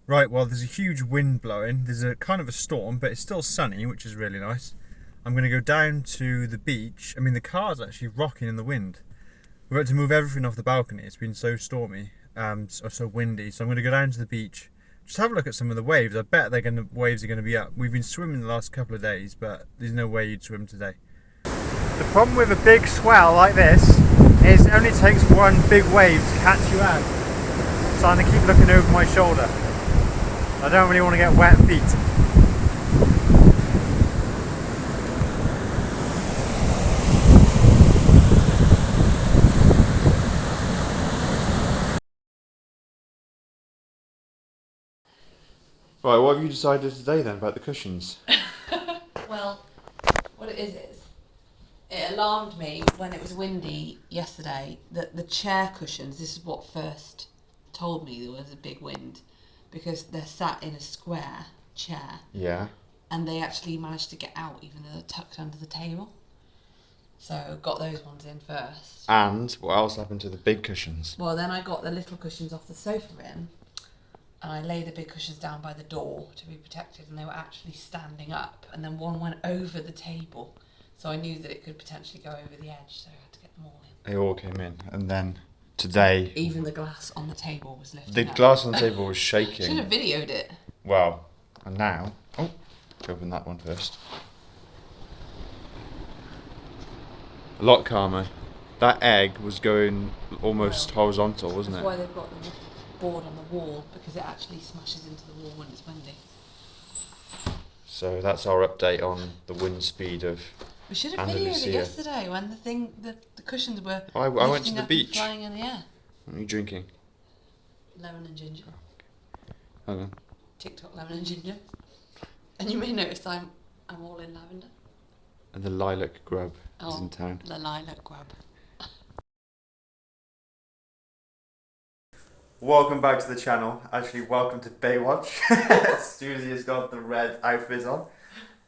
Right, well, there's a huge wind blowing. There's a kind of a storm, but it's still sunny, which is really nice. I'm going to go down to the beach. I mean, the car's actually rocking in the wind. We've had to move everything off the balcony. It's been so stormy, or so windy. So I'm going to go down to the beach, just have a look at some of the waves. I bet waves are going to be up. We've been swimming the last couple of days, but there's no way you'd swim today. The problem with a big swell like this is it only takes one big wave to catch you out. So I'm going to keep looking over my shoulder. I don't really want to get wet feet. Right, what have you decided today then about the cushions? Well, what it is it alarmed me when it was windy yesterday that the chair cushions, this is what first told me there was a big wind, because they're sat in a square chair. Yeah. And they actually managed to get out even though they're tucked under the table. So got those ones in first. And what else happened to the big cushions? Well, then I got the little cushions off the sofa in, and I laid the big cushions down by the door to be protected, and they were actually standing up, and then one went over the table, so I knew that it could potentially go over the edge, so I had to get them all in. They all came in, and then today... Even the glass on the table was lifted The up. glass on the table was shaking. Should have videoed it. Well, and now... Oh, open that one first. A lot calmer. That egg was going almost horizontal, wasn't it? That's why they've got the board on the wall, because it actually smashes into the wall when it's windy. So that's our update on the wind speed of We should have videoed it yesterday when the cushions were I went to the up beach. and flying in the air. What are you drinking? Lemon and ginger. Hold on. TikTok lemon and ginger. And you may notice I'm all in lavender. And the lilac grub is in town. The lilac grub. Welcome back to the channel. Actually, welcome to Baywatch. Susie has got the red outfit on.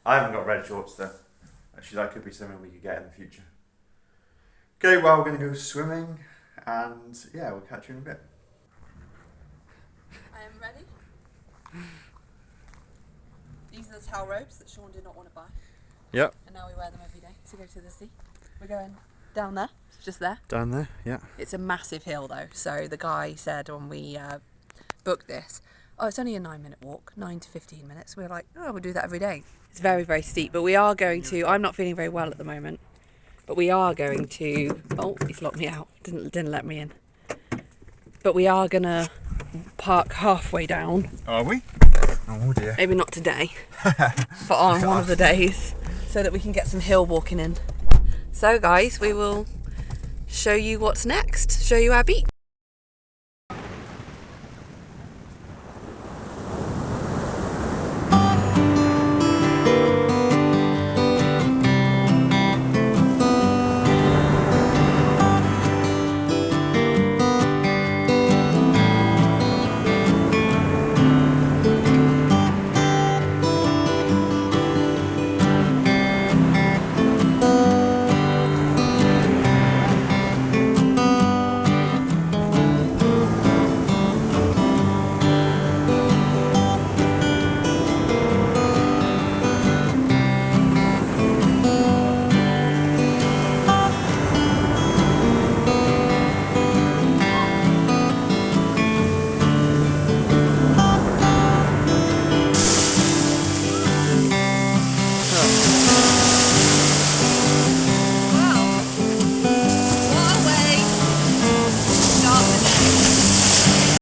I haven't got red shorts though. Actually, that could be something we could get in the future. Okay, well, we're going to go swimming, and yeah, we'll catch you in a bit. I am ready. These are the towel ropes that Sean did not want to buy. Yep. And now we wear them every day to go to the sea. We're going down there, just there. Down there, yeah. It's a massive hill though, so the guy said when we booked this, oh, it's only a 9-minute walk, 9 to 15 minutes. We were like, oh, we'll do that every day. It's very, very steep, but we are going to, I'm not feeling very well at the moment, but we are going to, oh, he's locked me out, didn't let me in. But we are going to park halfway down. Are we? Oh dear. Maybe not today, but on one of the days, so that we can get some hill walking in. So guys, we will show you what's next, show you our beach.